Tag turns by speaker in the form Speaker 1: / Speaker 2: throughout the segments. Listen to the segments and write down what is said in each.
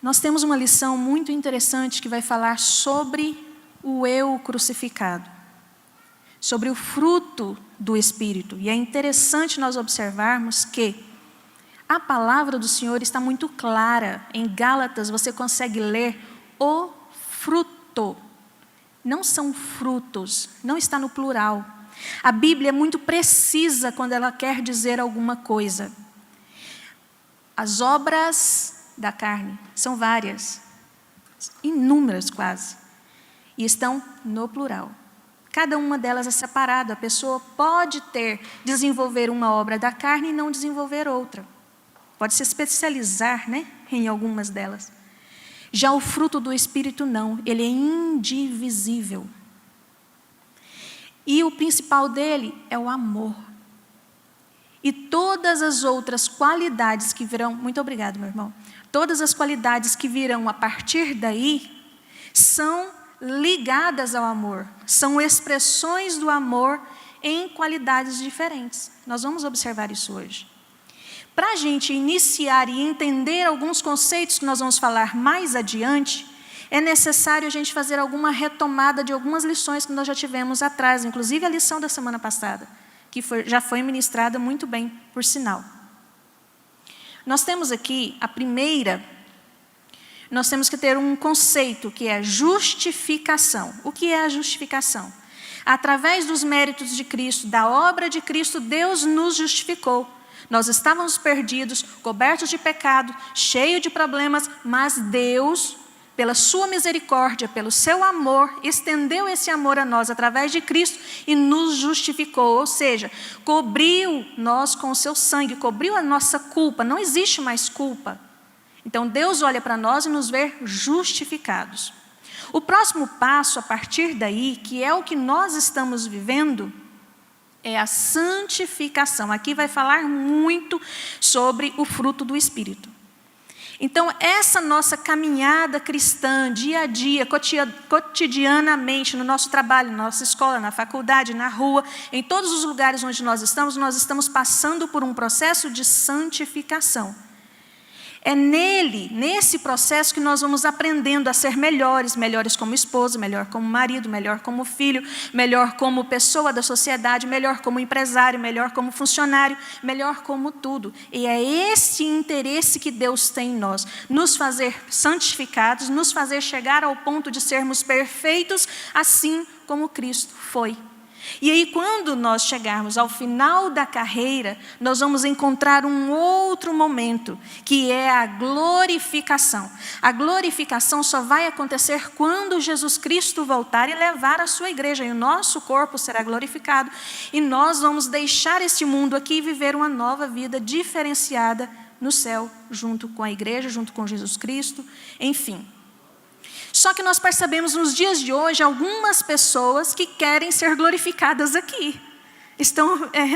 Speaker 1: nós temos uma lição muito interessante que vai falar sobre o eu crucificado, sobre o fruto do Espírito. E é interessante nós observarmos que a palavra do Senhor está muito clara. Em Gálatas você consegue ler o fruto. Não são frutos, não está no plural. A Bíblia é muito precisa quando ela quer dizer alguma coisa. As obras da carne são várias, inúmeras quase, e estão no plural. Cada uma delas é separada. A pessoa pode desenvolver uma obra da carne e não desenvolver outra. Pode se especializar, em algumas delas. Já o fruto do Espírito não, ele é indivisível. E o principal dele é o amor. E todas as outras qualidades que virão, muito obrigado, meu irmão. Todas as qualidades que virão a partir daí são ligadas ao amor. São expressões do amor em qualidades diferentes. Nós vamos observar isso hoje. Para a gente iniciar e entender alguns conceitos que nós vamos falar mais adiante, é necessário a gente fazer alguma retomada de algumas lições que nós já tivemos atrás, inclusive a lição da semana passada, que já foi ministrada muito bem, por sinal. Nós temos aqui a primeira, nós temos que ter um conceito que é justificação. O que é a justificação? Através dos méritos de Cristo, da obra de Cristo, Deus nos justificou. Nós estávamos perdidos, cobertos de pecado, cheios de problemas, mas Deus, pela sua misericórdia, pelo seu amor, estendeu esse amor a nós através de Cristo e nos justificou, ou seja, cobriu nós com o seu sangue, cobriu a nossa culpa, não existe mais culpa. Então Deus olha para nós e nos vê justificados. O próximo passo a partir daí, que é o que nós estamos vivendo, é a santificação. Aqui vai falar muito sobre o fruto do Espírito. Então, essa nossa caminhada cristã, dia a dia, cotidianamente, no nosso trabalho, na nossa escola, na faculdade, na rua, em todos os lugares onde nós estamos passando por um processo de santificação. É nesse processo que nós vamos aprendendo a ser melhores como esposa, melhor como marido, melhor como filho, melhor como pessoa da sociedade, melhor como empresário, melhor como funcionário, melhor como tudo. E é esse interesse que Deus tem em nós, nos fazer santificados, nos fazer chegar ao ponto de sermos perfeitos, assim como Cristo foi. E aí, quando nós chegarmos ao final da carreira, nós vamos encontrar um outro momento, que é a glorificação. A glorificação só vai acontecer quando Jesus Cristo voltar e levar a sua igreja, e o nosso corpo será glorificado, e nós vamos deixar este mundo aqui e viver uma nova vida diferenciada no céu, junto com a igreja, junto com Jesus Cristo, enfim. Só que nós percebemos nos dias de hoje algumas pessoas que querem ser glorificadas aqui.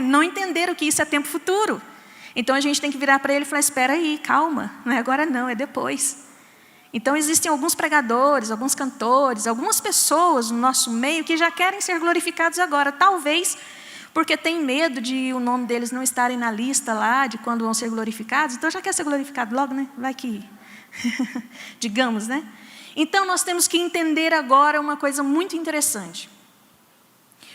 Speaker 1: Não entenderam que isso é tempo futuro. Então a gente tem que virar para ele e falar, espera aí, calma, não é agora não, é depois. Então existem alguns pregadores, alguns cantores, algumas pessoas no nosso meio que já querem ser glorificados agora. Talvez porque tem medo de o nome deles não estarem na lista lá, de quando vão ser glorificados. Então já quer ser glorificado logo, Vai que... digamos, Então, nós temos que entender agora uma coisa muito interessante.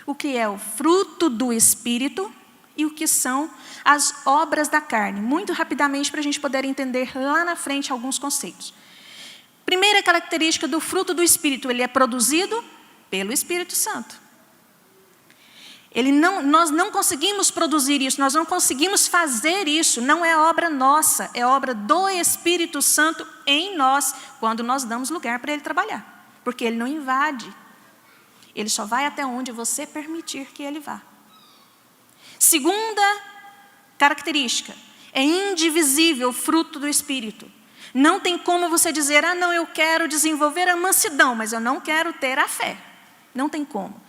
Speaker 1: O que é o fruto do Espírito e o que são as obras da carne. Muito rapidamente, para a gente poder entender lá na frente alguns conceitos. Primeira característica do fruto do Espírito, ele é produzido pelo Espírito Santo. Nós não conseguimos produzir isso, nós não conseguimos fazer isso, não é obra nossa, é obra do Espírito Santo em nós, quando nós damos lugar para Ele trabalhar. Porque Ele não invade, Ele só vai até onde você permitir que Ele vá. Segunda característica, é indivisível o fruto do Espírito. Não tem como você dizer, não, eu quero desenvolver a mansidão, mas eu não quero ter a fé. Não tem como.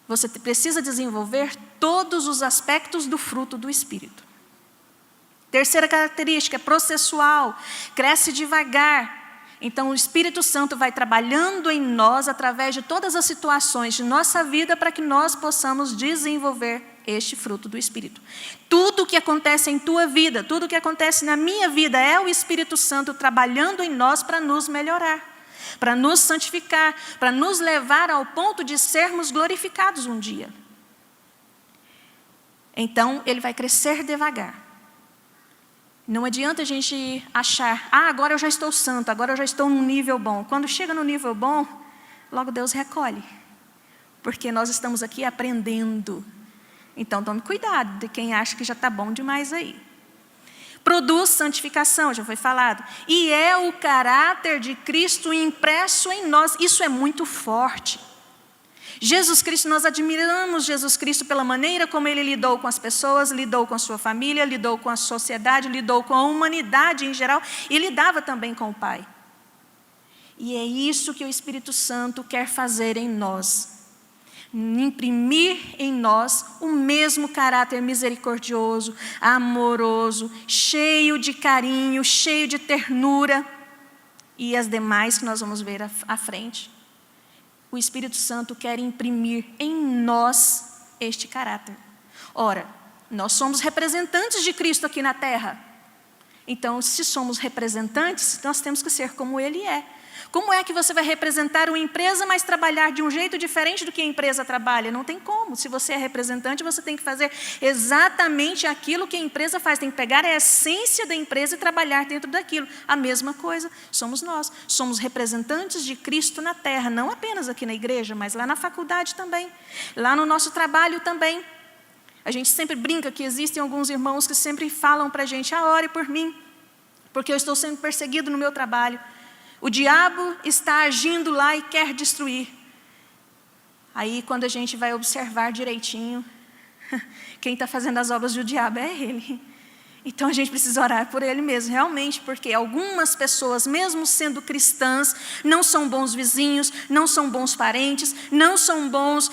Speaker 1: Você precisa desenvolver todos os aspectos do fruto do Espírito. Terceira característica, é processual, cresce devagar. Então o Espírito Santo vai trabalhando em nós através de todas as situações de nossa vida para que nós possamos desenvolver este fruto do Espírito. Tudo o que acontece em tua vida, tudo o que acontece na minha vida é o Espírito Santo trabalhando em nós para nos melhorar, para nos santificar, para nos levar ao ponto de sermos glorificados um dia. Então, ele vai crescer devagar. Não adianta a gente achar, agora eu já estou santo, agora eu já estou num nível bom. Quando chega no nível bom, logo Deus recolhe. Porque nós estamos aqui aprendendo. Então, tome cuidado de quem acha que já está bom demais aí. Produz santificação, já foi falado. E é o caráter de Cristo impresso em nós. Isso é muito forte. Jesus Cristo, nós admiramos Jesus Cristo pela maneira como Ele lidou com as pessoas, lidou com a sua família, lidou com a sociedade, lidou com a humanidade em geral e lidava também com o Pai. E é isso que o Espírito Santo quer fazer em nós. Imprimir em nós o mesmo caráter misericordioso, amoroso, cheio de carinho, cheio de ternura e as demais que nós vamos ver à frente. O Espírito Santo quer imprimir em nós este caráter. Ora, nós somos representantes de Cristo aqui na terra. Então, se somos representantes, nós temos que ser como Ele é. Como é que você vai representar uma empresa, mas trabalhar de um jeito diferente do que a empresa trabalha? Não tem como. Se você é representante, você tem que fazer exatamente aquilo que a empresa faz. Tem que pegar a essência da empresa e trabalhar dentro daquilo. A mesma coisa somos nós. Somos representantes de Cristo na terra, não apenas aqui na igreja, mas lá na faculdade também, lá no nosso trabalho também. A gente sempre brinca que existem alguns irmãos que sempre falam para a gente, ore por mim, porque eu estou sendo perseguido no meu trabalho. O diabo está agindo lá e quer destruir. Aí, quando a gente vai observar direitinho, quem está fazendo as obras do diabo é ele. Então, a gente precisa orar por ele mesmo, realmente, porque algumas pessoas, mesmo sendo cristãs, não são bons vizinhos, não são bons parentes, não são bons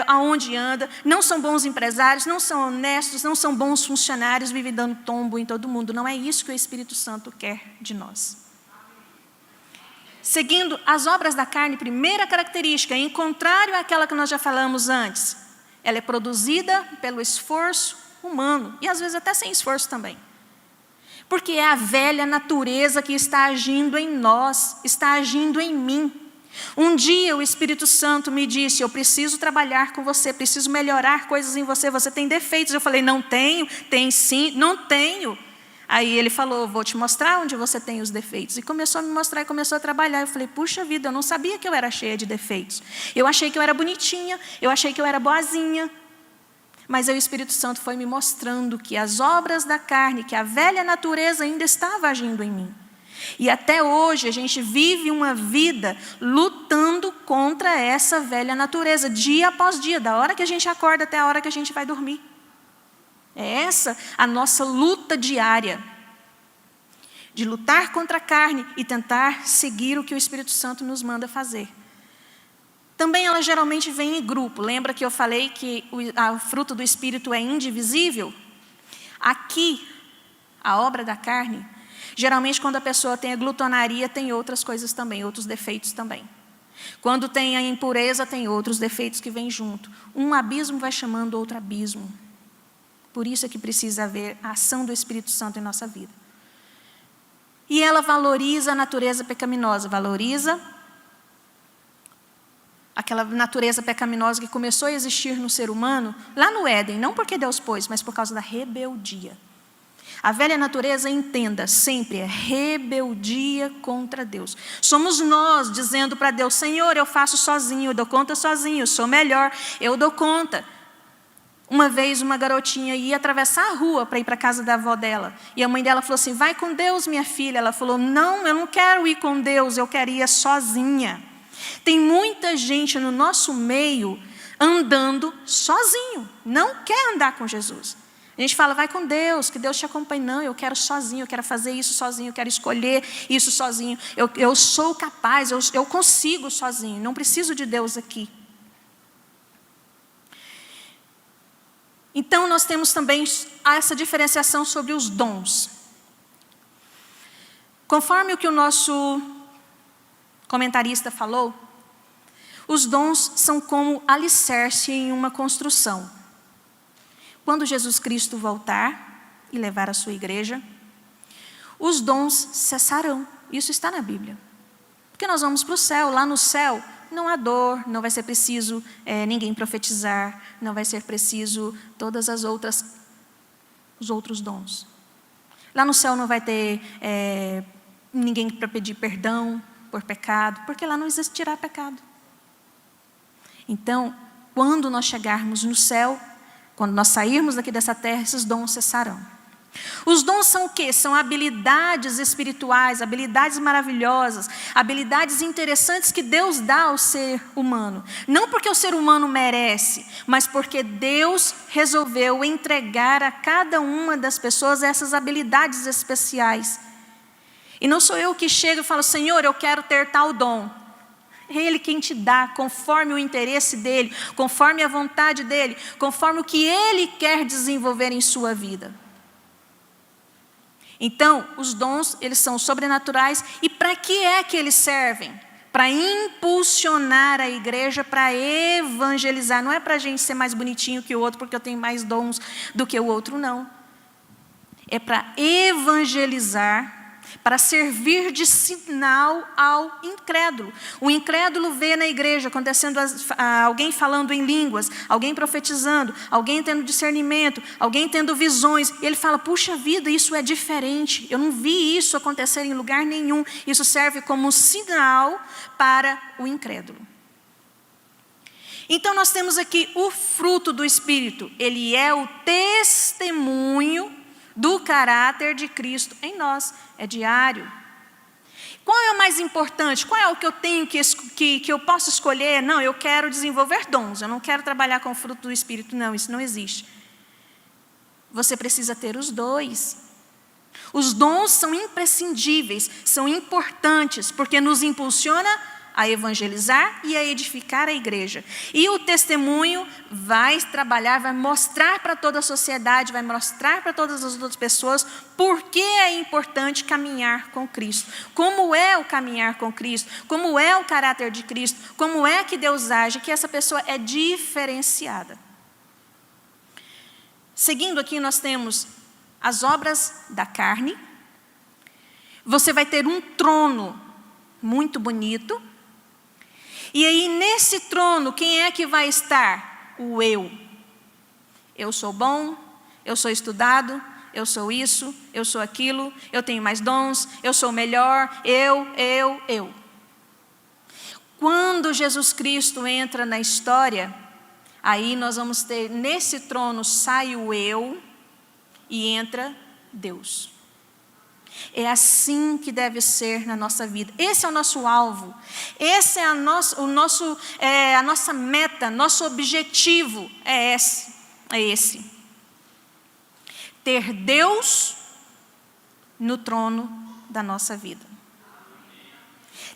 Speaker 1: aonde anda, não são bons empresários, não são honestos, não são bons funcionários, vivem dando tombo em todo mundo. Não é isso que o Espírito Santo quer de nós. Seguindo as obras da carne, primeira característica, em contrário àquela que nós já falamos antes, ela é produzida pelo esforço humano, e às vezes até sem esforço também. Porque é a velha natureza que está agindo em nós, está agindo em mim. Um dia o Espírito Santo me disse, eu preciso trabalhar com você, preciso melhorar coisas em você, você tem defeitos. Eu falei, não tenho, tem sim, não tenho. Aí ele falou, vou te mostrar onde você tem os defeitos. E começou a me mostrar e começou a trabalhar. Eu falei, puxa vida, eu não sabia que eu era cheia de defeitos. Eu achei que eu era bonitinha, eu achei que eu era boazinha. Mas aí o Espírito Santo foi me mostrando que as obras da carne, que a velha natureza ainda estava agindo em mim. E até hoje a gente vive uma vida lutando contra essa velha natureza, dia após dia, da hora que a gente acorda até a hora que a gente vai dormir. É essa a nossa luta diária, de lutar contra a carne e tentar seguir o que o Espírito Santo nos manda fazer. Também ela geralmente vem em grupo. Lembra que eu falei que o fruto do Espírito é indivisível? Aqui, a obra da carne, geralmente quando a pessoa tem a glutonaria, tem outras coisas também, outros defeitos também. Quando tem a impureza, tem outros defeitos que vêm junto. Um abismo vai chamando outro abismo. Por isso é que precisa haver a ação do Espírito Santo em nossa vida. E ela valoriza a natureza pecaminosa, valoriza aquela natureza pecaminosa que começou a existir no ser humano, lá no Éden, não porque Deus pôs, mas por causa da rebeldia. A velha natureza, entenda, sempre é rebeldia contra Deus. Somos nós dizendo para Deus, Senhor, eu faço sozinho, eu dou conta sozinho, eu sou melhor, eu dou conta. Uma vez uma garotinha ia atravessar a rua para ir para a casa da avó dela. E a mãe dela falou assim, vai com Deus, minha filha. Ela falou, não, eu não quero ir com Deus, eu quero ir sozinha. Tem muita gente no nosso meio andando sozinho, não quer andar com Jesus. A gente fala, vai com Deus, que Deus te acompanhe. Não, eu quero sozinho, eu quero fazer isso sozinho, eu quero escolher isso sozinho. Eu sou capaz, eu consigo sozinho, não preciso de Deus aqui. Então, nós temos também essa diferenciação sobre os dons. Conforme o que o nosso comentarista falou, os dons são como alicerce em uma construção. quando Jesus Cristo voltar e levar a sua igreja, os dons cessarão. Isso está na Bíblia. Porque nós vamos para o céu. Lá no céu não há dor, não vai ser preciso ninguém profetizar, não vai ser preciso todas os outros dons. Lá no céu não vai ter ninguém para pedir perdão por pecado, porque lá não existirá pecado. Então, quando nós chegarmos no céu, quando nós sairmos daqui dessa terra, esses dons cessarão. Os dons são o quê? São habilidades espirituais, habilidades maravilhosas, habilidades interessantes que Deus dá ao ser humano. Não porque o ser humano merece, mas porque Deus resolveu entregar a cada uma das pessoas essas habilidades especiais. E não sou eu que chego e falo, Senhor, eu quero ter tal dom. É Ele quem te dá, conforme o interesse dEle, conforme a vontade dEle, conforme o que Ele quer desenvolver em sua vida. Então, os dons, eles são sobrenaturais. E para que é que eles servem? Para impulsionar a igreja, para evangelizar. Não é para a gente ser mais bonitinho que o outro, porque eu tenho mais dons do que o outro, não. É para evangelizar, para servir de sinal ao incrédulo. O incrédulo vê na igreja acontecendo alguém falando em línguas, alguém profetizando, alguém tendo discernimento, alguém tendo visões, e ele fala, puxa vida, isso é diferente, eu não vi isso acontecer em lugar nenhum. Isso serve como sinal para o incrédulo. Então nós temos aqui o fruto do Espírito, ele é o testemunho do caráter de Cristo em nós, é diário. Qual é o mais importante? Qual é o que eu tenho que eu posso escolher? Não, eu quero desenvolver dons, eu não quero trabalhar com o fruto do Espírito, não, isso não existe. Você precisa ter os dois. Os dons são imprescindíveis, são importantes, porque nos impulsiona a evangelizar e a edificar a igreja. E o testemunho vai trabalhar, vai mostrar para toda a sociedade, vai mostrar para todas as outras pessoas por que é importante caminhar com Cristo. Como é o caminhar com Cristo, como é o caráter de Cristo, como é que Deus age, que essa pessoa é diferenciada. Seguindo aqui, nós temos as obras da carne. Você vai ter um trono muito bonito. E aí, nesse trono, quem é que vai estar? O eu. Eu sou bom, eu sou estudado, eu sou isso, eu sou aquilo, eu tenho mais dons, eu sou melhor, eu. Quando Jesus Cristo entra na história, aí nós vamos ter, nesse trono sai o eu e entra Deus. É assim que deve ser na nossa vida. Esse é o nosso alvo. Esse é a nossa meta, nosso objetivo é esse. Ter Deus no trono da nossa vida.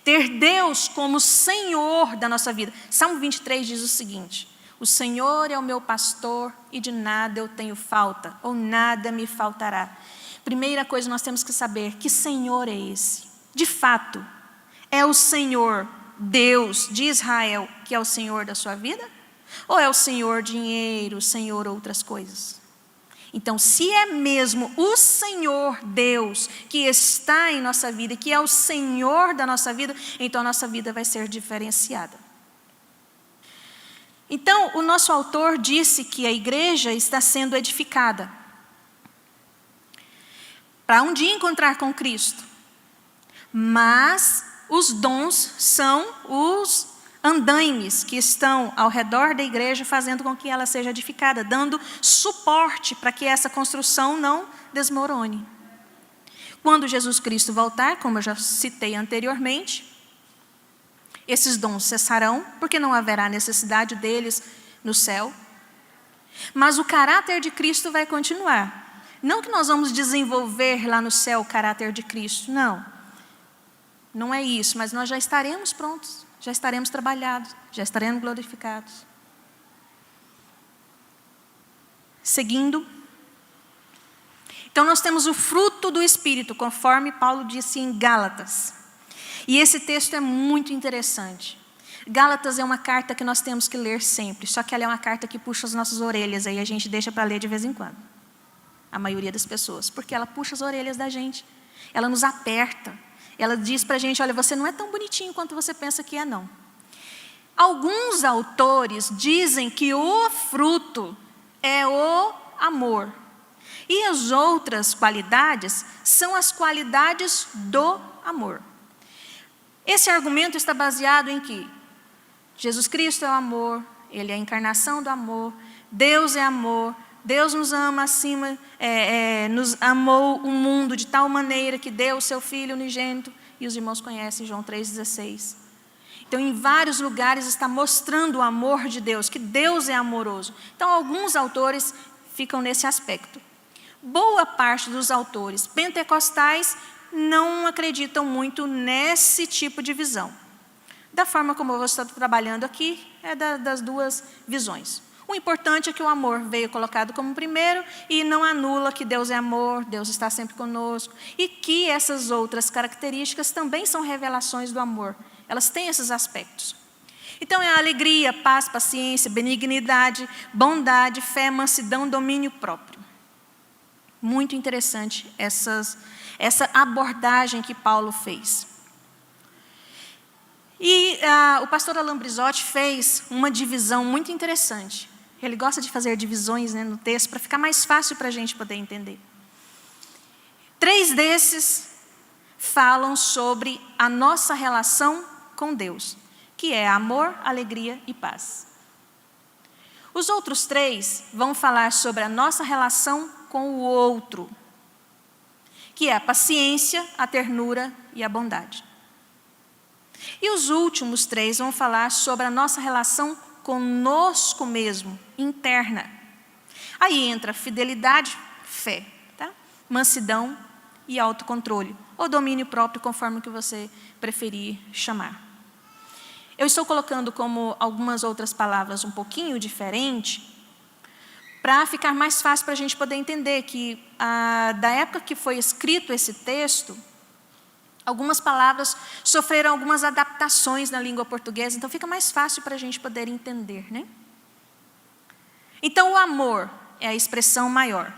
Speaker 1: Ter Deus como Senhor da nossa vida. Salmo 23 diz o seguinte: o Senhor é o meu pastor e de nada eu tenho falta, ou nada me faltará. Primeira coisa, nós temos que saber que Senhor é esse. De fato, é o Senhor Deus de Israel que é o Senhor da sua vida? Ou é o Senhor dinheiro, o Senhor outras coisas? Então, se é mesmo o Senhor Deus que está em nossa vida, que é o Senhor da nossa vida, então a nossa vida vai ser diferenciada. Então, o nosso autor disse que a igreja está sendo edificada para um dia encontrar com Cristo. Mas os dons são os andaimes que estão ao redor da igreja, fazendo com que ela seja edificada, dando suporte para que essa construção não desmorone. Quando Jesus Cristo voltar, como eu já citei anteriormente, esses dons cessarão, porque não haverá necessidade deles no céu. Mas o caráter de Cristo vai continuar. Não que nós vamos desenvolver lá no céu o caráter de Cristo, não. Não é isso, mas nós já estaremos prontos, já estaremos trabalhados, já estaremos glorificados. Seguindo. Então nós temos o fruto do Espírito, conforme Paulo disse em Gálatas. E esse texto é muito interessante. Gálatas é uma carta que nós temos que ler sempre, só que ela é uma carta que puxa as nossas orelhas, aí a gente deixa para ler de vez em quando. A maioria das pessoas, porque ela puxa as orelhas da gente, ela nos aperta, ela diz para a gente, olha, você não é tão bonitinho quanto você pensa que é, não. Alguns autores dizem que o fruto é o amor, e as outras qualidades são as qualidades do amor. Esse argumento está baseado em que Jesus Cristo é o amor, Ele é a encarnação do amor, Deus é amor, Deus nos ama acima, nos amou o mundo de tal maneira que deu o seu Filho unigênito, e os irmãos conhecem João 3,16. Então, em vários lugares está mostrando o amor de Deus, que Deus é amoroso. Então, alguns autores ficam nesse aspecto. Boa parte dos autores pentecostais não acreditam muito nesse tipo de visão. Da forma como eu vou estar trabalhando aqui, é das duas visões. O importante é que o amor veio colocado como primeiro e não anula que Deus é amor, Deus está sempre conosco, e que essas outras características também são revelações do amor. Elas têm esses aspectos. Então é a alegria, paz, paciência, benignidade, bondade, fé, mansidão, domínio próprio. Muito interessante essa abordagem que Paulo fez. E o pastor Alain Brizotti fez uma divisão muito interessante. Ele gosta de fazer divisões, né, no texto, para ficar mais fácil para a gente poder entender. 3 desses falam sobre a nossa relação com Deus, que é amor, alegria e paz. Os outros 3 vão falar sobre a nossa relação com o outro, que é a paciência, a ternura e a bondade. E os últimos 3 vão falar sobre a nossa relação conosco mesmo, interna. Aí entra fidelidade, fé, tá? Mansidão e autocontrole, ou domínio próprio, conforme o que você preferir chamar. Eu estou colocando como algumas outras palavras um pouquinho diferente, para ficar mais fácil para a gente poder entender que, da época que foi escrito esse texto, algumas palavras sofreram algumas adaptações na língua portuguesa, então fica mais fácil para a gente poder entender, né? Então, o amor é a expressão maior.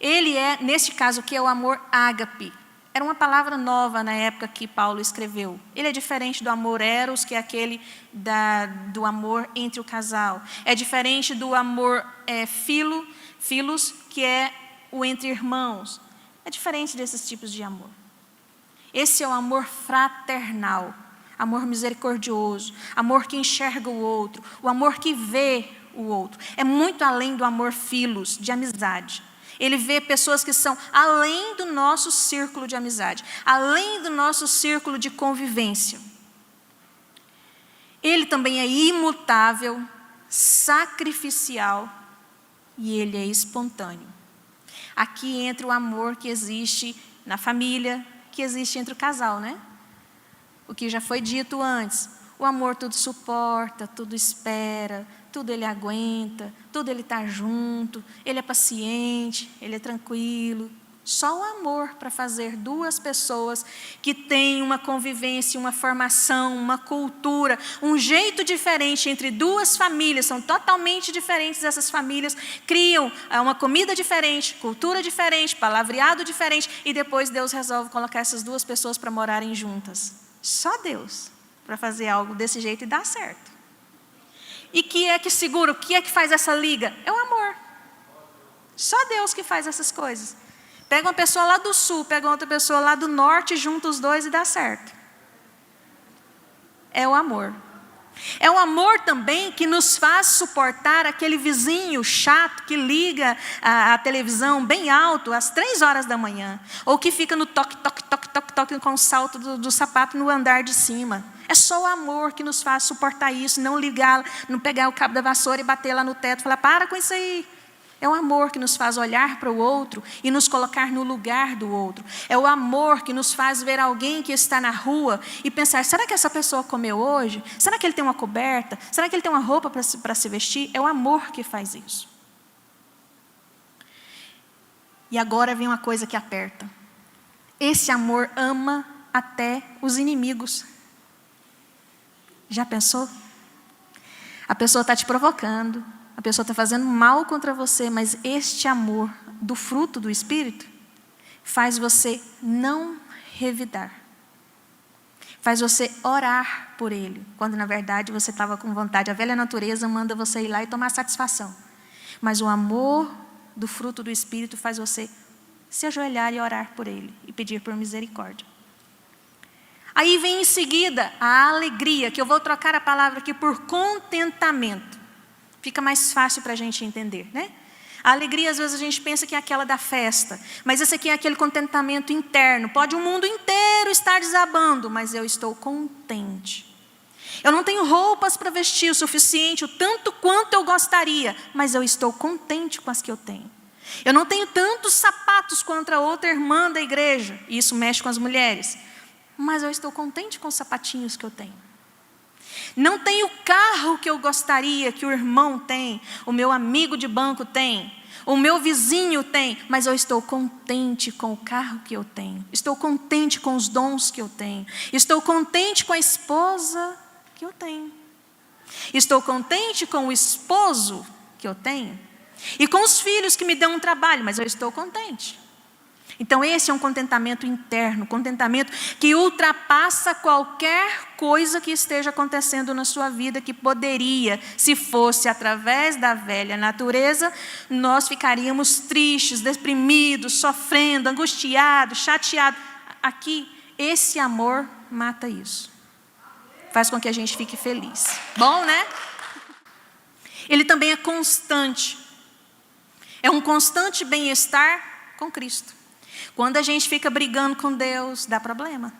Speaker 1: Ele é, neste caso aqui, é o amor ágape. Era uma palavra nova na época que Paulo escreveu. Ele é diferente do amor eros, que é aquele do amor entre o casal. É diferente do amor filos, que é o entre irmãos. É diferente desses tipos de amor. Esse é o amor fraternal, amor misericordioso, amor que enxerga o outro, o amor que vê o outro. É muito além do amor filos, de amizade. Ele vê pessoas que são além do nosso círculo de amizade, além do nosso círculo de convivência. Ele também é imutável, sacrificial e ele é espontâneo. Aqui entra o amor que existe na família, que existe entre o casal, né? O que já foi dito antes. O amor tudo suporta, tudo espera, tudo ele aguenta, tudo ele está junto, ele é paciente, ele é tranquilo. Só o amor para fazer 2 pessoas que têm uma convivência, uma formação, uma cultura, um jeito diferente entre 2 famílias, são totalmente diferentes essas famílias, criam uma comida diferente, cultura diferente, palavreado diferente, e depois Deus resolve colocar essas 2 pessoas para morarem juntas. Só Deus para fazer algo desse jeito e dar certo. E que é que segura, o que é que faz essa liga? É o amor. Só Deus que faz essas coisas. Pega uma pessoa lá do sul, pega outra pessoa lá do norte, junta os 2 e dá certo. É o amor. É o amor também que nos faz suportar aquele vizinho chato que liga a televisão bem alto às 3 horas da manhã. Ou que fica no toque, toque, toque, toque, toque com o salto do sapato no andar de cima. É só o amor que nos faz suportar isso, não ligar, não pegar o cabo da vassoura e bater lá no teto e falar, para com isso aí. É o amor que nos faz olhar para o outro e nos colocar no lugar do outro. É o amor que nos faz ver alguém que está na rua e pensar, será que essa pessoa comeu hoje? Será que ele tem uma coberta? Será que ele tem uma roupa para se vestir? É o amor que faz isso. E agora vem uma coisa que aperta. Esse amor ama até os inimigos. Já pensou? A pessoa está te provocando, a pessoa está fazendo mal contra você, mas este amor do fruto do Espírito faz você não revidar. Faz você orar por ele, quando na verdade você estava com vontade. A velha natureza manda você ir lá e tomar satisfação. Mas o amor do fruto do Espírito faz você se ajoelhar e orar por ele e pedir por misericórdia. Aí vem em seguida a alegria, que eu vou trocar a palavra aqui por contentamento. Fica mais fácil para a gente entender, né? A alegria, às vezes, a gente pensa que é aquela da festa, mas esse aqui é aquele contentamento interno. Pode o mundo inteiro estar desabando, mas eu estou contente. Eu não tenho roupas para vestir o suficiente, o tanto quanto eu gostaria, mas eu estou contente com as que eu tenho. Eu não tenho tantos sapatos quanto a outra irmã da igreja, e isso mexe com as mulheres, mas eu estou contente com os sapatinhos que eu tenho. Não tenho o carro que eu gostaria, que o irmão tem, o meu amigo de banco tem, o meu vizinho tem, mas eu estou contente com o carro que eu tenho. Estou contente com os dons que eu tenho. Estou contente com a esposa que eu tenho. Estou contente com o esposo que eu tenho. E com os filhos que me dão um trabalho, mas eu estou contente. Então esse é um contentamento interno, contentamento que ultrapassa qualquer coisa que esteja acontecendo na sua vida, que poderia, se fosse através da velha natureza, nós ficaríamos tristes, deprimidos, sofrendo, angustiados, chateados. Aqui, esse amor mata isso. Faz com que a gente fique feliz. Bom, né? Ele também é constante. É um constante bem-estar com Cristo. Quando a gente fica brigando com Deus, dá problema.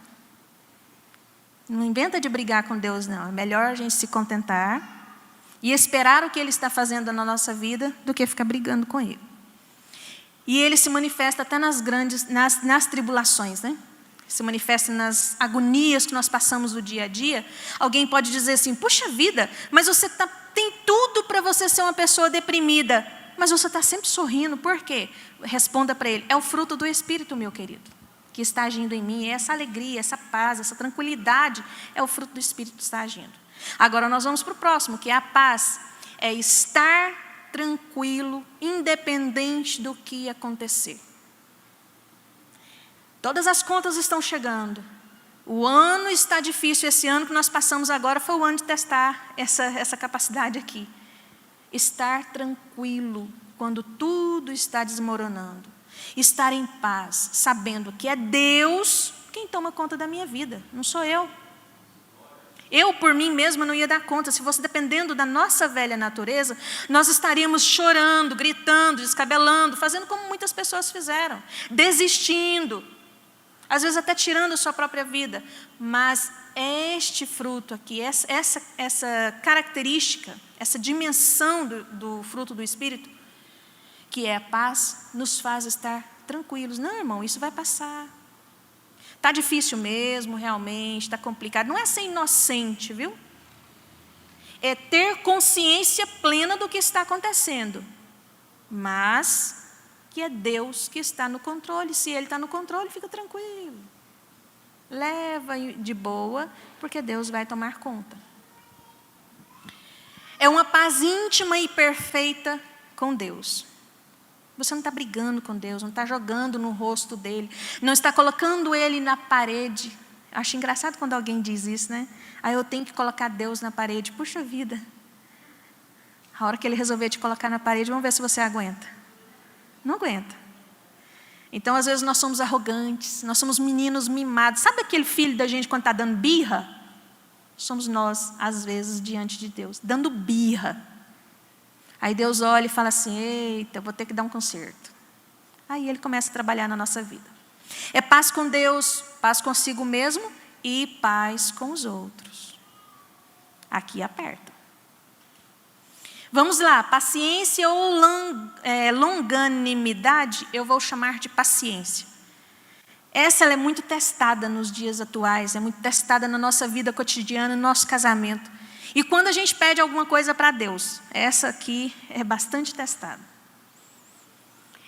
Speaker 1: Não inventa de brigar com Deus, não. É melhor a gente se contentar e esperar o que Ele está fazendo na nossa vida do que ficar brigando com Ele. E Ele se manifesta até nas tribulações, né? Se manifesta nas agonias que nós passamos no dia a dia. Alguém pode dizer assim, puxa vida, mas você tem tudo para você ser uma pessoa deprimida, mas você está sempre sorrindo, por quê? Responda para ele, é o fruto do Espírito, meu querido, que está agindo em mim, é essa alegria, essa paz, essa tranquilidade, é o fruto do Espírito que está agindo. Agora nós vamos para o próximo, que é a paz, é estar tranquilo, independente do que acontecer. Todas as contas estão chegando, o ano está difícil, esse ano que nós passamos agora foi o ano de testar essa capacidade aqui. Estar tranquilo quando tudo está desmoronando. Estar em paz, sabendo que é Deus quem toma conta da minha vida, não sou eu. Eu, por mim mesma, não ia dar conta. Se fosse dependendo da nossa velha natureza, nós estaríamos chorando, gritando, descabelando, fazendo como muitas pessoas fizeram, desistindo, às vezes até tirando a sua própria vida. Mas este fruto aqui, essa característica, essa dimensão do fruto do Espírito, que é a paz, nos faz estar tranquilos. Não, irmão, isso vai passar. Está difícil mesmo, realmente, está complicado. Não é ser inocente, viu? É ter consciência plena do que está acontecendo. Mas que é Deus que está no controle. Se Ele está no controle, fica tranquilo. Leva de boa, porque Deus vai tomar conta. É uma paz íntima e perfeita com Deus. Você não está brigando com Deus, não está jogando no rosto dEle, não está colocando Ele na parede. Acho engraçado quando alguém diz isso, né? Aí eu tenho que colocar Deus na parede. Puxa vida. A hora que Ele resolver te colocar na parede, vamos ver se você aguenta. Não aguenta. Então, às vezes, nós somos arrogantes, nós somos meninos mimados. Sabe aquele filho da gente quando está dando birra? Somos nós, às vezes, diante de Deus, dando birra. Aí Deus olha e fala assim, eita, vou ter que dar um conserto. Aí Ele começa a trabalhar na nossa vida. É paz com Deus, paz consigo mesmo e paz com os outros. Aqui aperta. Vamos lá, paciência ou longanimidade, eu vou chamar de paciência. Essa ela é muito testada nos dias atuais, é muito testada na nossa vida cotidiana, no nosso casamento. E quando a gente pede alguma coisa para Deus, essa aqui é bastante testada.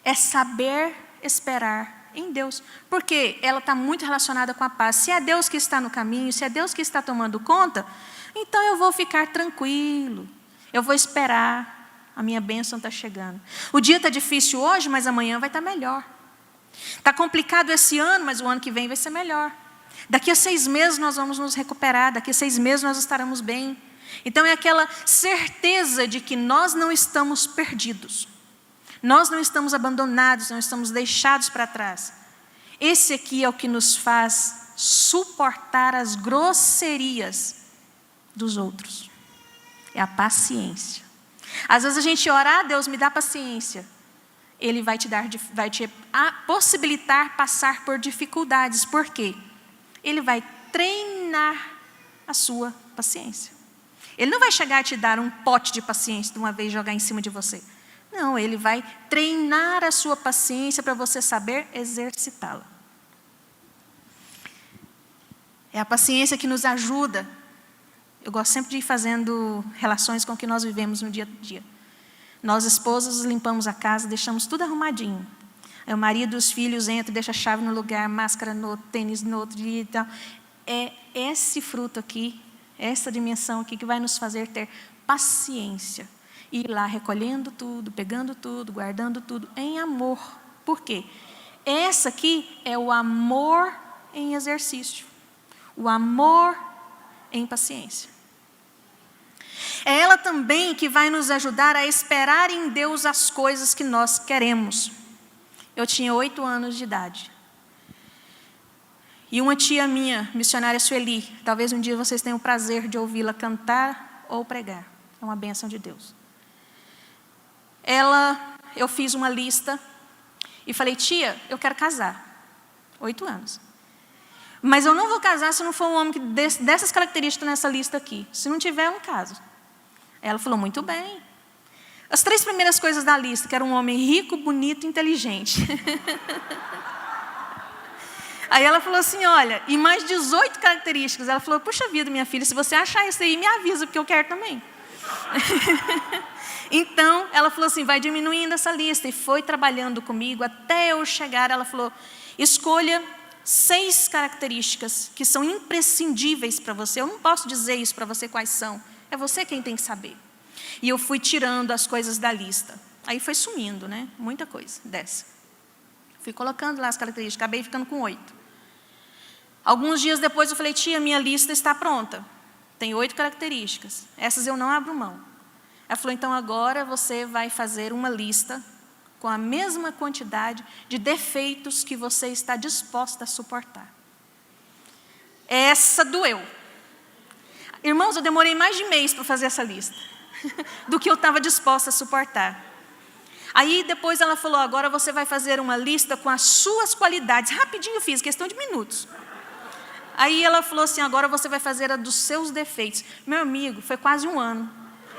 Speaker 1: É saber esperar em Deus. Porque ela está muito relacionada com a paz. Se é Deus que está no caminho, se é Deus que está tomando conta, então eu vou ficar tranquilo. Eu vou esperar. A minha bênção está chegando. O dia está difícil hoje, mas amanhã vai estar melhor. Está complicado esse ano, mas o ano que vem vai ser melhor. Daqui a 6 meses nós vamos nos recuperar. Daqui a 6 meses nós estaremos bem. Então é aquela certeza de que nós não estamos perdidos. Nós não estamos abandonados, não estamos deixados para trás. Esse aqui é o que nos faz suportar as grosserias dos outros. É a paciência. Às vezes a gente ora, Deus me dá paciência. Ele vai te possibilitar passar por dificuldades. Por quê? Ele vai treinar a sua paciência. Ele não vai chegar a te dar um pote de paciência de uma vez e jogar em cima de você. Não, ele vai treinar a sua paciência para você saber exercitá-la. É a paciência que nos ajuda. Eu gosto sempre de ir fazendo relações com o que nós vivemos no dia a dia. Nós, esposas, limpamos a casa, deixamos tudo arrumadinho. Aí o marido e os filhos entram, deixa a chave no lugar, máscara no outro, tênis no outro dia e tal. É esse fruto aqui, essa dimensão aqui que vai nos fazer ter paciência. Ir lá recolhendo tudo, pegando tudo, guardando tudo, em amor. Por quê? Essa aqui é o amor em exercício. O amor em paciência. É ela também que vai nos ajudar a esperar em Deus as coisas que nós queremos. Eu tinha 8 anos de idade. E uma tia minha, missionária Sueli, talvez um dia vocês tenham o prazer de ouvi-la cantar ou pregar. É uma bênção de Deus. Eu fiz uma lista e falei, tia, eu quero casar. 8 anos. Mas eu não vou casar se não for um homem dessas características nessa lista aqui. Se não tiver, eu não caso. Ela falou, muito bem. As 3 primeiras coisas da lista, que era um homem rico, bonito e inteligente. Aí ela falou assim, olha, e mais 18 características. Ela falou, puxa vida, minha filha, se você achar isso aí, me avisa, porque eu quero também. Então, ela falou assim, vai diminuindo essa lista. E foi trabalhando comigo até eu chegar. Ela falou, escolha 6 características que são imprescindíveis para você. Eu não posso dizer isso para você quais são. É você quem tem que saber. E eu fui tirando as coisas da lista. Aí foi sumindo, né? Muita coisa dessa. Fui colocando lá as características. Acabei ficando com 8. Alguns dias depois eu falei, tia, minha lista está pronta. Tem 8 características. Essas eu não abro mão. Ela falou, então agora você vai fazer uma lista com a mesma quantidade de defeitos que você está disposta a suportar. Essa doeu. Irmãos, eu demorei mais de mês para fazer essa lista, do que eu estava disposta a suportar. Aí depois ela falou, agora você vai fazer uma lista com as suas qualidades. Rapidinho eu fiz, questão de minutos. Aí ela falou assim, agora você vai fazer a dos seus defeitos. Meu amigo, foi quase 1 ano.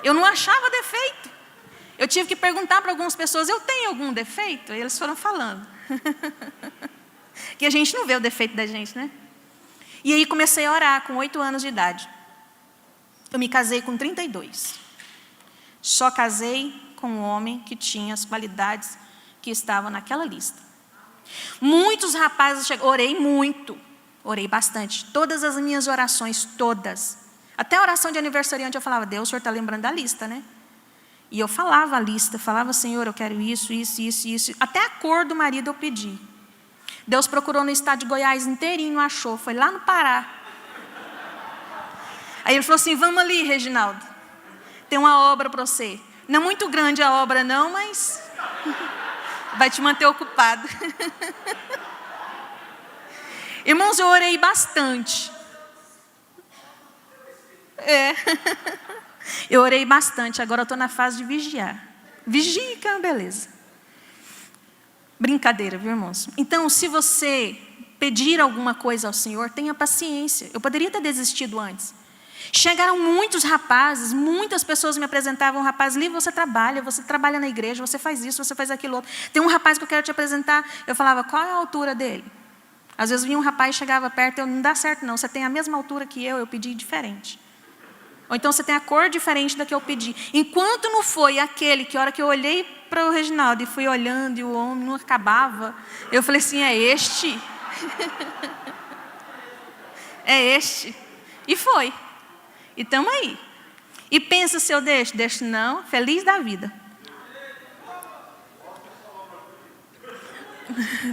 Speaker 1: Eu não achava defeito. Eu tive que perguntar para algumas pessoas, eu tenho algum defeito? E eles foram falando. Que a gente não vê o defeito da gente, né? E aí comecei a orar com 8 anos de idade. Eu me casei com 32. Só casei com um homem que tinha as qualidades que estavam naquela lista. Muitos rapazes orei muito, orei bastante. Todas as minhas orações, todas. Até a oração de aniversariante eu falava, Deus, o Senhor está lembrando da lista, né? E eu falava a lista, falava, Senhor, eu quero isso, isso, isso, isso. Até a cor do marido eu pedi. Deus procurou no estado de Goiás inteirinho, não achou, foi lá no Pará. Aí ele falou assim, vamos ali, Reginaldo, tem uma obra para você. Não é muito grande a obra não, mas vai te manter ocupado. Irmãos, eu orei bastante. Eu orei bastante, agora eu estou na fase de vigiar. Vigie, que é uma beleza. Brincadeira, viu, irmãos? Então, se você pedir alguma coisa ao Senhor, tenha paciência. Eu poderia ter desistido antes. Chegaram muitos rapazes, muitas pessoas me apresentavam, rapaz, Lívia, você trabalha na igreja, você faz isso, você faz aquilo outro. Tem um rapaz que eu quero te apresentar. Eu falava, qual é a altura dele? Às vezes vinha um rapaz, chegava perto, eu não dá certo não, você tem a mesma altura que eu pedi diferente. Ou então você tem a cor diferente da que eu pedi. Enquanto não foi aquele que a hora que eu olhei para o Reginaldo e fui olhando e o homem não acabava, eu falei assim, é este. É este. E foi. E estamos aí. E pensa se eu deixo. Deixo não, feliz da vida.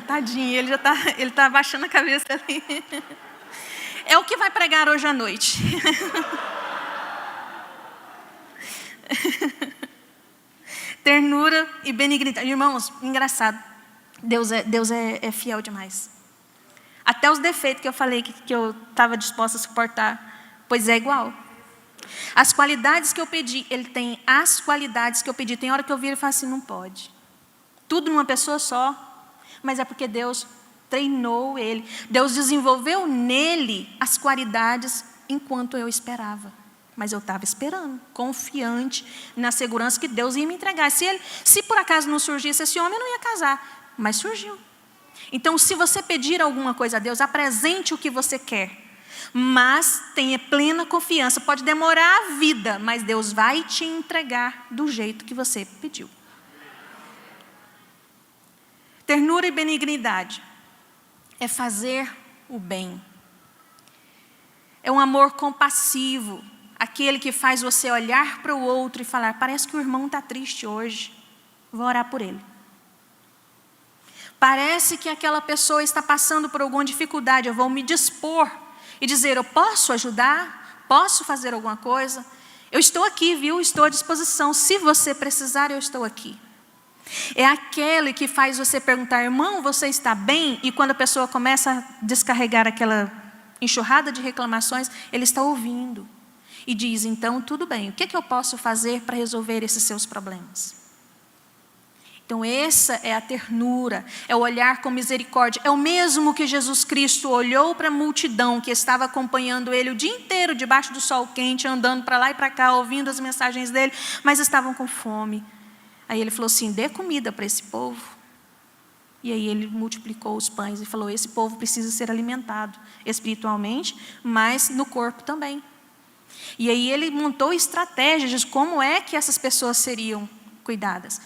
Speaker 1: Tadinho, ele está abaixando a cabeça ali. É o que vai pregar hoje à noite. Ternura e benignidade. Irmãos, engraçado. Deus é fiel demais. Até os defeitos que eu falei que eu estava disposta a suportar, pois é igual. As qualidades que eu pedi, ele tem as qualidades que eu pedi. Tem hora que eu viro e falo assim, não pode. Tudo numa pessoa só, mas é porque Deus treinou ele. Deus desenvolveu nele as qualidades enquanto eu esperava. Mas eu estava esperando, confiante na segurança que Deus ia me entregar. Se por acaso não surgisse esse homem, eu não ia casar. Mas surgiu. Então, se você pedir alguma coisa a Deus, apresente o que você quer. Mas tenha plena confiança. Pode demorar a vida, mas Deus vai te entregar do jeito que você pediu. Ternura e benignidade é fazer o bem. É um amor compassivo. Aquele que faz você olhar para o outro e falar, parece que o irmão está triste hoje, vou orar por ele. Parece que aquela pessoa está passando por alguma dificuldade, eu vou me dispor e dizer, eu posso ajudar? Posso fazer alguma coisa? Eu estou aqui, viu? Estou à disposição. Se você precisar, eu estou aqui. É aquele que faz você perguntar, irmão, você está bem? E quando a pessoa começa a descarregar aquela enxurrada de reclamações, ele está ouvindo. E diz, então, tudo bem, o que eu posso fazer para resolver esses seus problemas? Então, essa é a ternura, é o olhar com misericórdia. É o mesmo que Jesus Cristo olhou para a multidão que estava acompanhando ele o dia inteiro, debaixo do sol quente, andando para lá e para cá, ouvindo as mensagens dele, mas estavam com fome. Aí ele falou assim, dê comida para esse povo. E aí ele multiplicou os pães e falou, esse povo precisa ser alimentado espiritualmente, mas no corpo também. E aí ele montou estratégias de como é que essas pessoas seriam cuidadas.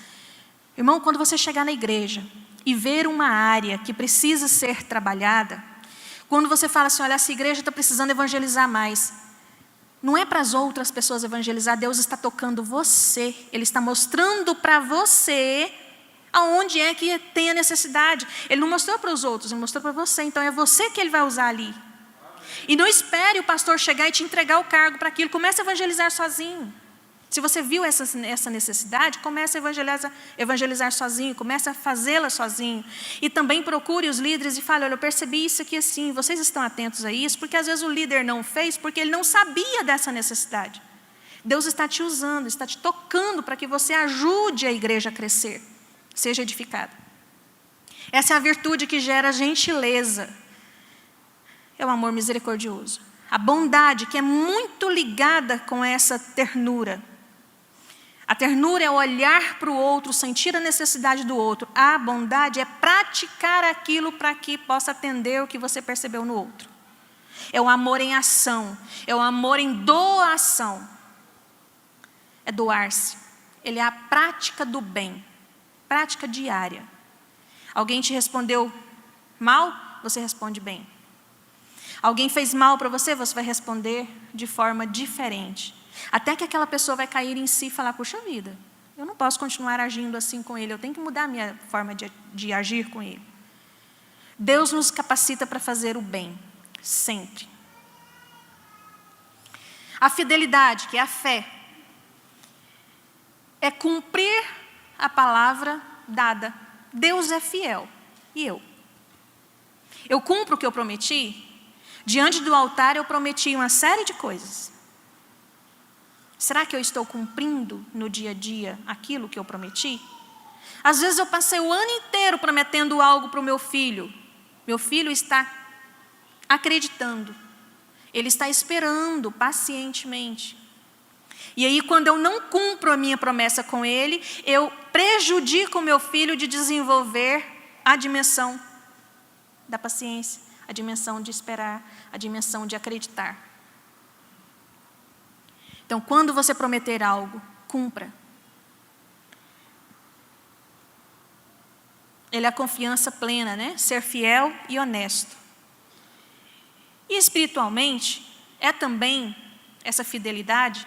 Speaker 1: Irmão, quando você chegar na igreja e ver uma área que precisa ser trabalhada, quando você fala assim, olha, essa igreja está precisando evangelizar mais, não é para as outras pessoas evangelizar, Deus está tocando você, Ele está mostrando para você aonde é que tem a necessidade. Ele não mostrou para os outros, Ele mostrou para você, então é você que Ele vai usar ali. E não espere o pastor chegar e te entregar o cargo para aquilo. Comece a evangelizar sozinho. Se você viu essa necessidade, comece a evangelizar sozinho. Comece a fazê-la sozinho. E também procure os líderes e fale, olha, eu percebi isso aqui assim. Vocês estão atentos a isso? Porque às vezes o líder não fez porque ele não sabia dessa necessidade. Deus está te usando, está te tocando para que você ajude a igreja a crescer. Seja edificada. Essa é a virtude que gera gentileza. É o amor misericordioso. A bondade, que é muito ligada com essa ternura. A ternura é olhar para o outro, sentir a necessidade do outro. A bondade é praticar aquilo para que possa atender o que você percebeu no outro. É o amor em ação. É o amor em doação. É doar-se. Ele é a prática do bem. Prática diária. Alguém te respondeu mal, você responde bem. Alguém fez mal para você, você vai responder de forma diferente. Até que aquela pessoa vai cair em si e falar, puxa vida, eu não posso continuar agindo assim com ele, eu tenho que mudar a minha forma de agir com ele. Deus nos capacita para fazer o bem, sempre. A fidelidade, que é a fé, é cumprir a palavra dada. Deus é fiel, e eu? Eu cumpro o que eu prometi? Diante do altar eu prometi uma série de coisas. Será que eu estou cumprindo no dia a dia aquilo que eu prometi? Às vezes eu passei o ano inteiro prometendo algo para o meu filho. Meu filho está acreditando. Ele está esperando pacientemente. E aí quando eu não cumpro a minha promessa com ele, eu prejudico o meu filho de desenvolver a dimensão da paciência. A dimensão de esperar, a dimensão de acreditar. Então, quando você prometer algo, cumpra. Ele é a confiança plena, né? Ser fiel e honesto. E espiritualmente, é também essa fidelidade,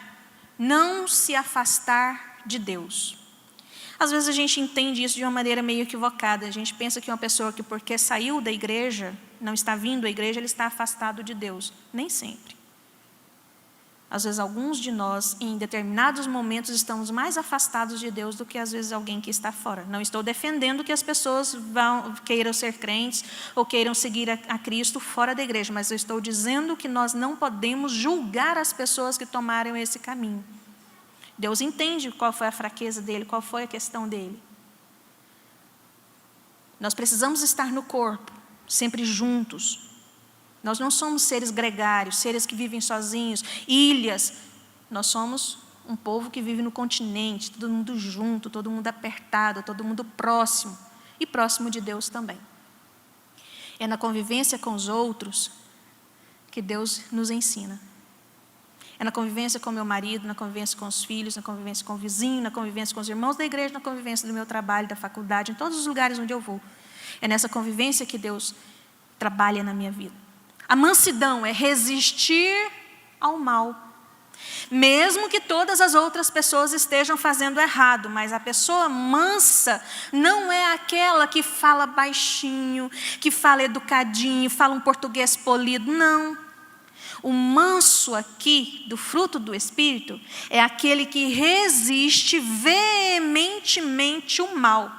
Speaker 1: não se afastar de Deus. Às vezes a gente entende isso de uma maneira meio equivocada. A gente pensa que uma pessoa que porque saiu da igreja, não está vindo à igreja, ele está afastado de Deus. Nem sempre. Às vezes alguns de nós, em determinados momentos, estamos mais afastados de Deus do que às vezes alguém que está fora. Não estou defendendo que as pessoas queiram ser crentes ou queiram seguir a Cristo fora da igreja, mas eu estou dizendo que nós não podemos julgar as pessoas que tomaram esse caminho. Deus entende qual foi a fraqueza dele, qual foi a questão dele. Nós precisamos estar no corpo, sempre juntos. Nós não somos seres gregários, seres que vivem sozinhos, ilhas. Nós somos um povo que vive no continente, todo mundo junto, todo mundo apertado, todo mundo próximo. E próximo de Deus também. É na convivência com os outros que Deus nos ensina. É na convivência com meu marido, na convivência com os filhos, na convivência com o vizinho, na convivência com os irmãos da igreja, na convivência do meu trabalho, da faculdade, em todos os lugares onde eu vou. É nessa convivência que Deus trabalha na minha vida. A mansidão é resistir ao mal. Mesmo que todas as outras pessoas estejam fazendo errado, mas a pessoa mansa não é aquela que fala baixinho, que fala educadinho, fala um português polido, não. O manso aqui, do fruto do Espírito, é aquele que resiste veementemente o mal.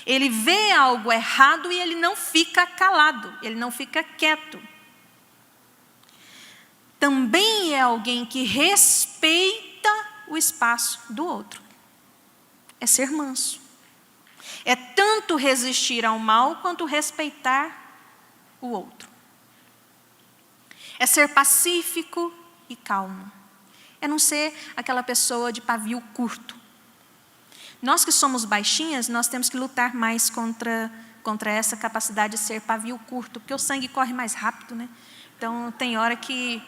Speaker 1: Ele vê algo errado e ele não fica calado, ele não fica quieto. Também é alguém que respeita o espaço do outro. É ser manso. É tanto resistir ao mal quanto respeitar o outro. É ser pacífico e calmo. É não ser aquela pessoa de pavio curto. Nós que somos baixinhas, nós temos que lutar mais contra essa capacidade de ser pavio curto, porque o sangue corre mais rápido, né? Então, tem hora que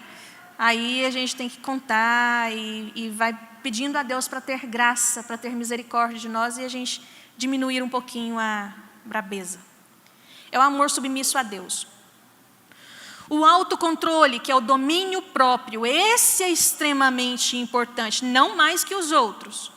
Speaker 1: aí a gente tem que contar e vai pedindo a Deus para ter graça, para ter misericórdia de nós e a gente diminuir um pouquinho a brabeza. É o amor submisso a Deus. O autocontrole, que é o domínio próprio, esse é extremamente importante, não mais que os outros,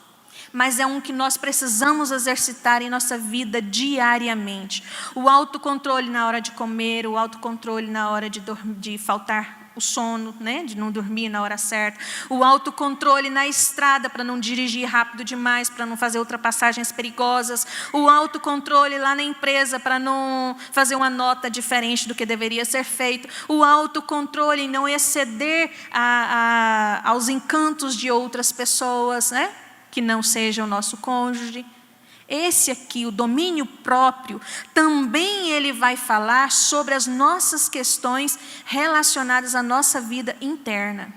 Speaker 1: mas é um que nós precisamos exercitar em nossa vida diariamente. O autocontrole na hora de comer, o autocontrole na hora de faltar o sono, né? De não dormir na hora certa. O autocontrole na estrada para não dirigir rápido demais, para não fazer ultrapassagens perigosas. O autocontrole lá na empresa para não fazer uma nota diferente do que deveria ser feito. O autocontrole em não exceder aos encantos de outras pessoas, né? Que não seja o nosso cônjuge. Esse aqui, o domínio próprio, também ele vai falar sobre as nossas questões relacionadas à nossa vida interna.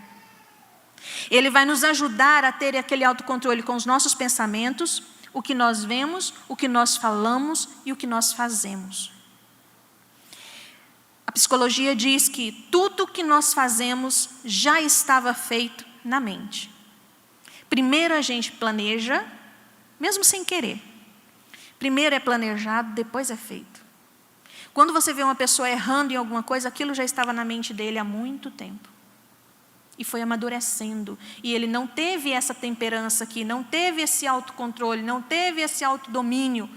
Speaker 1: Ele vai nos ajudar a ter aquele autocontrole com os nossos pensamentos, o que nós vemos, o que nós falamos e o que nós fazemos. A psicologia diz que tudo o que nós fazemos já estava feito na mente. Primeiro a gente planeja, mesmo sem querer. Primeiro é planejado, depois é feito. Quando você vê uma pessoa errando em alguma coisa, aquilo já estava na mente dele há muito tempo. E foi amadurecendo. E ele não teve essa temperança aqui, não teve esse autocontrole, não teve esse autodomínio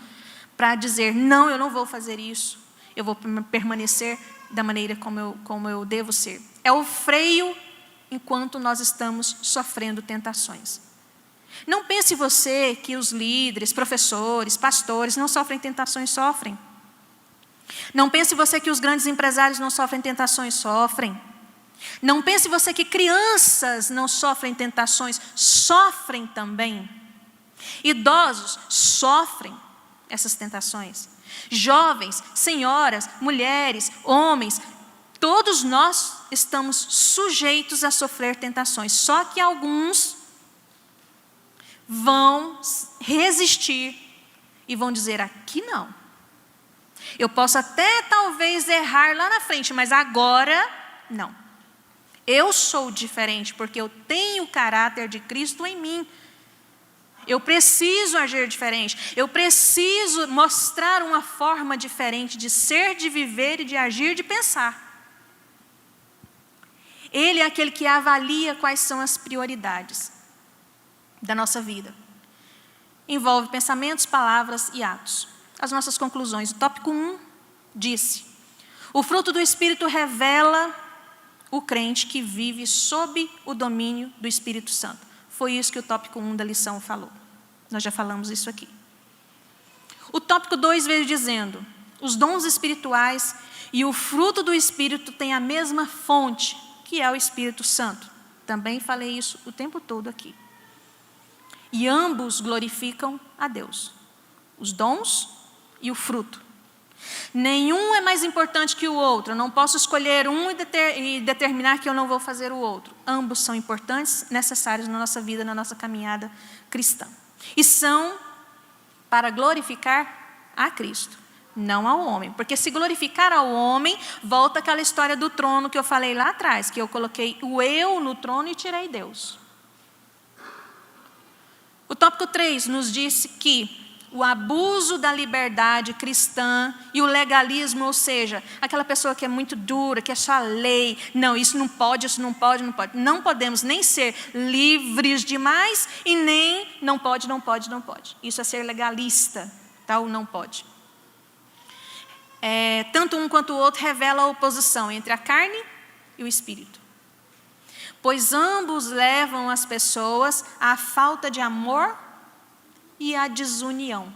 Speaker 1: para dizer, não, eu não vou fazer isso. Eu vou permanecer da maneira como eu devo ser. É o freio enquanto nós estamos sofrendo tentações. Não pense você que os líderes, professores, pastores não sofrem tentações, sofrem. Não pense você que os grandes empresários não sofrem tentações, sofrem. Não pense você que crianças não sofrem tentações, sofrem também. Idosos sofrem essas tentações. Jovens, senhoras, mulheres, homens, todos nós estamos sujeitos a sofrer tentações. Só que alguns vão resistir e vão dizer, aqui não. Eu posso até talvez errar lá na frente, mas agora não. Eu sou diferente porque eu tenho o caráter de Cristo em mim. Eu preciso agir diferente. Eu preciso mostrar uma forma diferente de ser, de viver e de agir, de pensar. Ele é aquele que avalia quais são as prioridades da nossa vida. Envolve pensamentos, palavras e atos. As nossas conclusões. O tópico 1 disse: o fruto do Espírito revela o crente que vive sob o domínio do Espírito Santo. Foi isso que o tópico 1 da lição falou. Nós já falamos isso aqui. O tópico 2 veio dizendo: os dons espirituais e o fruto do Espírito têm a mesma fonte, que é o Espírito Santo. Também falei isso o tempo todo aqui. E ambos glorificam a Deus. Os dons e o fruto. Nenhum é mais importante que o outro. Eu não posso escolher um e determinar que eu não vou fazer o outro. Ambos são importantes, necessários na nossa vida, na nossa caminhada cristã. E são para glorificar a Cristo, não ao homem. Porque se glorificar ao homem, volta aquela história do trono que eu falei lá atrás, que eu coloquei o eu no trono e tirei Deus. O tópico 3 nos disse que o abuso da liberdade cristã e o legalismo, ou seja, aquela pessoa que é muito dura, que é só a lei, não, isso não pode, isso não pode, não pode. Não podemos nem ser livres demais e nem não pode, não pode, não pode. Isso é ser legalista, tá? O não pode. Tanto um quanto o outro revela a oposição entre a carne e o espírito. Pois ambos levam as pessoas à falta de amor e à desunião.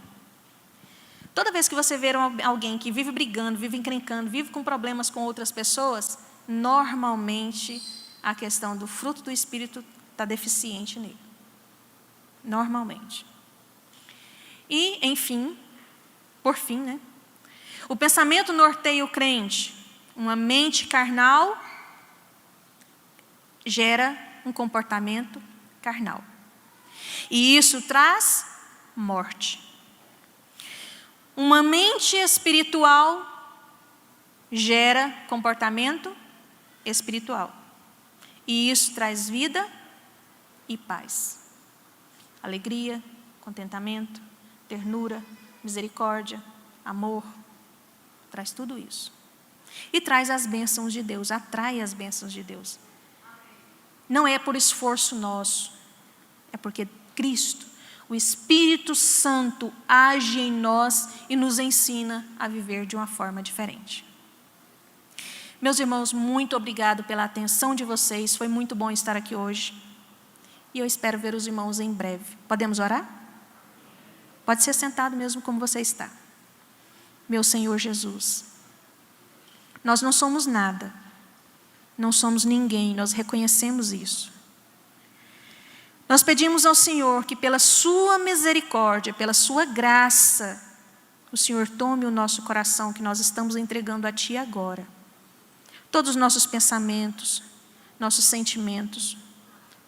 Speaker 1: Toda vez que você vê alguém que vive brigando, vive encrencando, vive com problemas com outras pessoas, normalmente a questão do fruto do Espírito está deficiente nele. Normalmente. E, enfim, por fim, né? O pensamento norteia o crente. Uma mente carnal gera um comportamento carnal. E isso traz morte. Uma mente espiritual gera comportamento espiritual. E isso traz vida e paz. Alegria, contentamento, ternura, misericórdia, amor. Traz tudo isso. E traz as bênçãos de Deus, atrai as bênçãos de Deus. Não é por esforço nosso, é porque Cristo, o Espírito Santo, age em nós e nos ensina a viver de uma forma diferente. Meus irmãos, muito obrigado pela atenção de vocês. Foi muito bom estar aqui hoje. E eu espero ver os irmãos em breve. Podemos orar? Pode ser sentado mesmo como você está. Meu Senhor Jesus, nós não somos nada. Não somos ninguém, nós reconhecemos isso. Nós pedimos ao Senhor que pela sua misericórdia, pela sua graça, o Senhor tome o nosso coração que nós estamos entregando a Ti agora. Todos os nossos pensamentos, nossos sentimentos,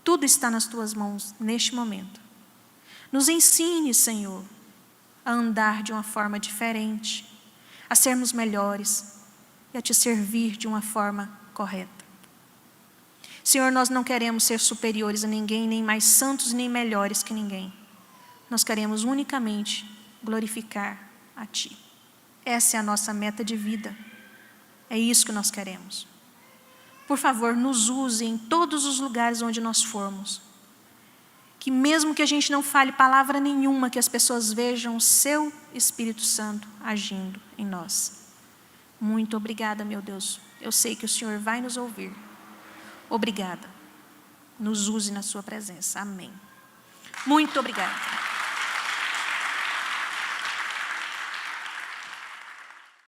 Speaker 1: tudo está nas Tuas mãos neste momento. Nos ensine, Senhor, a andar de uma forma diferente, a sermos melhores e a Te servir de uma forma correta. Senhor, nós não queremos ser superiores a ninguém, nem mais santos, nem melhores que ninguém. Nós queremos unicamente glorificar a Ti. Essa é a nossa meta de vida. É isso que nós queremos. Por favor, nos use em todos os lugares onde nós formos. Que mesmo que a gente não fale palavra nenhuma, que as pessoas vejam o Seu Espírito Santo agindo em nós. Muito obrigada, meu Deus. Eu sei que o Senhor vai nos ouvir. Obrigada. Nos use na sua presença. Amém. Muito obrigada.